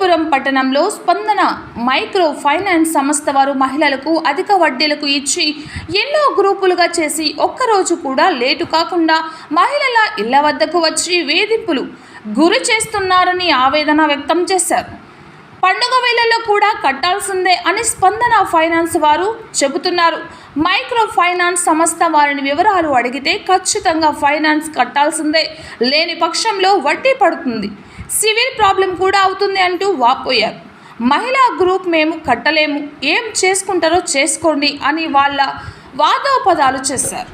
హిందూపురం పట్టణంలో స్పందన micro finance సంస్థ వారు మహిళలకు అధిక వడ్డీలకు ఇచ్చి ఎన్నో గ్రూపులుగా చేసి ఒక్కరోజు కూడా లేటు కాకుండా మహిళల ఇళ్ల వద్దకు వచ్చి వేధింపులు గురి చేస్తున్నారని ఆవేదన వ్యక్తం చేశారు. పండుగ వేళల్లో కూడా కట్టాల్సిందే అని స్పందన ఫైనాన్స్ వారు చెబుతున్నారు. మైక్రో ఫైనాన్స్ సంస్థ వారిని వివరాలు అడిగితే ఖచ్చితంగా ఫైనాన్స్ కట్టాల్సిందే, లేని పక్షంలో వడ్డీ పడుతుంది, సివిల్ ప్రాబ్లం కూడా అవుతుంది అంటూ వాపోయారు. మహిళా గ్రూప్ మేము కట్టలేము, ఏం చేసుకుంటారో చేసుకోండి అని వాళ్ళ వాదోపదాలు చేశారు.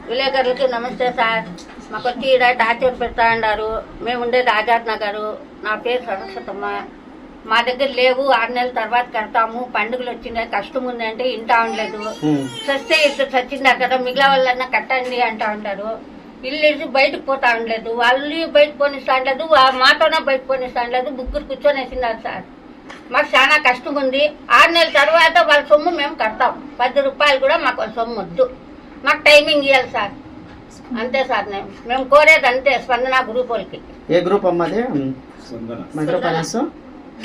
విలేకరులకి నమస్తే సార్. మాకు వచ్చి టార్చర్ పెడతా అన్నారు. మేము ఉండేది ఆజాద్ నగరు. నా పేరు సరస్వతమ్మ. మా దగ్గర లేవు, 6 నెలల తర్వాత కడతాము, పండుగలు వచ్చినాయి, కష్టం ఉంది అంటే ఇంటా ఉండలేదు. సస్తే ఇట్లా చచ్చిందా కదా, మిగిలిన వాళ్ళన్నా కట్టండి అంటా ఉంటారు. ఇల్లు బయటకు పోతా ఉండలేదు, వాళ్ళు బయటకు పోనిస్తా ఉండలేదు, మాతోనే బయటకు పోనిస్తా ఉండలేదు. ముగ్గురు కూర్చొనేసినారు సార్. మాకు చాలా కష్టం ఉంది. 6 నెలల తర్వాత వాళ్ళ సొమ్ము మేము కడతాం. 10 రూపాయలు కూడా మాకు వాళ్ళ సొమ్ము వద్దు, మాకు టైమింగ్ ఇవ్వాలి సార్. అంతే సార్. మేము కోరేది అంతే స్పందన గ్రూప్ వాళ్ళకి. ఏ గ్రూప్ అమ్మది? మైక్రో ఫైనాన్స్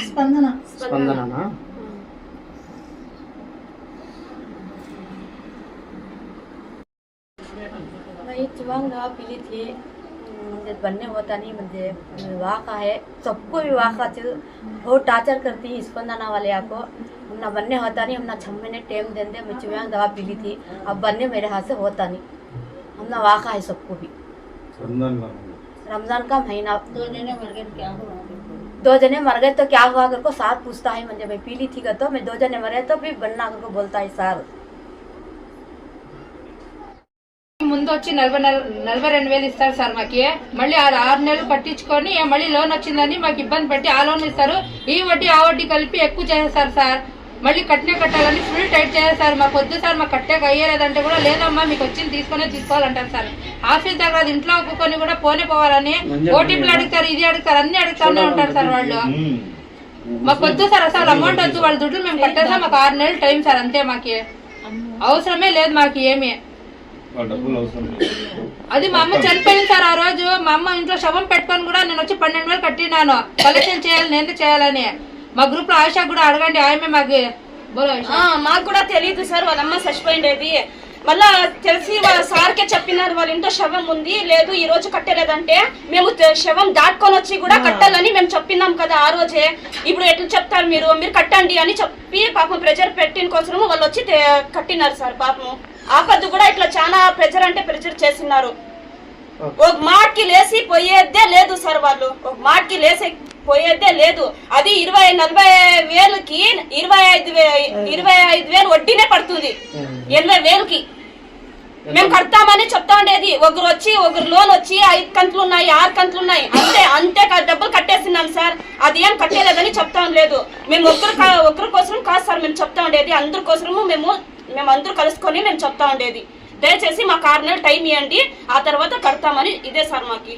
స్పందన. मैं चिवांग दवा पीली थी, मुझे बनने होता नहीं, मुझे वाक़ा है, सबको भी वाक़ा बहुत टार्चर करती है स्पंदना वाले को। हमने बनने होता नहीं, हमने 6 महीने टाइम देंगे। मैं चिवांग दवा पीली थी, अब बनने मेरे हाथ से होता नहीं। हमने वाक़ा है सबको भी। रमज़ान का महीना 2 जने मर गए, क्या हुआ? 2 जने मर गए तो क्या हुआ कर को साथ पूछता है मुझे। मैं पीली थी तो मैं 2 जने मरे तो भी बनना कर को बोलता है सार। ముందు వచ్చి 42,000 ఇస్తారు సార్. మాకి మళ్ళీ 6 నెలలు కట్టించుకొని మళ్ళీ లోన్ వచ్చిందని మాకు ఇబ్బంది పెట్టి ఆ లోన్ ఇస్తారు. ఈ వడ్డీ ఆ వడ్డీ కలిపి ఎక్కువ చేసేస్తారు సార్. మళ్ళీ కట్టాలని ఫుల్ టైట్ చేసేస్తారు. మాకు వద్దు సార్, మాకు కట్టాక అయ్యేదంటే కూడా లేదమ్మా మీకు వచ్చింది తీసుకోవాలంటారు సార్. ఆఫీస్ దగ్గర ఇంట్లో ఒప్పుకొని కూడా పోవాలని ఓటీపీలు అడుగుతారు, ఇది అడుగుతారు, అన్ని అడుగుతానే ఉంటారు సార్ వాళ్ళు. మాకు వద్దు సార్, అసలు అమౌంట్ వద్దు, వాళ్ళ దుడ్లు మేము కట్టేసాం. మాకు 6 నెలలు టైం సార్, అంతే. మాకి అవసరమే లేదు మాకు ఏమి. అది మా అమ్మ చనిపోయింది సార్. ఆ రోజు మా అమ్మ ఇంట్లో శవం పెట్టుకొని కూడా నేను వచ్చి 12,000 కట్టినాను. కలెక్షన్ చేయాలి, నేను చేయాలని. మా గ్రూప్ లో ఆశా కూడా అడగండి, ఆమె మాకు కూడా తెలియదు సార్. వాళ్ళ అమ్మ చచ్చిపోయిండేది. మళ్ళా తెలిసి వాళ్ళ సార్కే చెప్పినారు, వాళ్ళ ఇంట్లో శవం ఉంది, లేదు ఈ రోజు కట్టలేదంటే మేము శవం దాటుకొని వచ్చి కూడా కట్టాలని మేము చెప్పినాం కదా ఆ రోజే. ఇప్పుడు ఎట్లా చెప్తారు మీరు కట్టండి అని చెప్పి పాపం ప్రెజర్ పెట్టిన కోసం వాళ్ళు వచ్చి కట్టినారు సార్. పాపం ఆపద్దు కూడా ఇట్లా చాలా ప్రెజర్ అంటే ప్రెజర్ చేసినారు. ఒక మాటకి లేసి పోయేదే లేదు సార్. వాళ్ళు ఒక మాటకి లేసి పోయేదే లేదు. అది 40 వేలకి 25,000 వడ్డీనే పడుతుంది. 80,000కి మేము కడతామని చెప్తా ఉండేది. ఒకరు వచ్చి ఒకరు లోన్ వచ్చి 5 కంతులు ఉన్నాయి, 6 కంతులు ఉన్నాయి, అంతే డబ్బులు కట్టేస్తున్నాం సార్. అది ఏం కట్టేలేదని చెప్తా ఉండలేదు. మేము ఒకరి కోసం కాదు సార్ మేము చెప్తా ఉండేది, అందరి కోసము మేము అందరూ కలుసుకొని మేము చెప్తా ఉండేది. దయచేసి మాకు 6 నెలలు టైం ఇవ్వండి, ఆ తర్వాత కడతామని. ఇదే సార్ మాకి.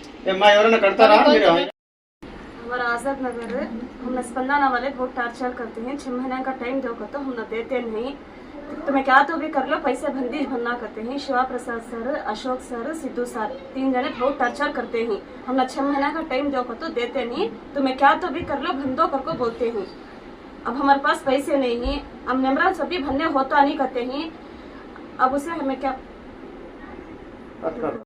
हमारा आजाद नगर है, हमने स्पंदना वाले बहुत टार्चर करते हैं। 6 महीने का टाइम दो तो हम देते नहीं, तो मैं क्या तो भी कर लो, पैसे बंदी भरना करते हैं। Shiva Prasad sir, Ashok sir, Siddhu sir, 3 जने बहुत टार्चर करते हैं। हमने 6 महीने का टाइम दो तो देते नहीं, तो मैं क्या तो भी कर लो बंदो करको बोलते हैं। अब हमारे पास पैसे नहीं है, हम नमरा सभी भरने होता नहीं करते हैं। अब उसे हमें क्या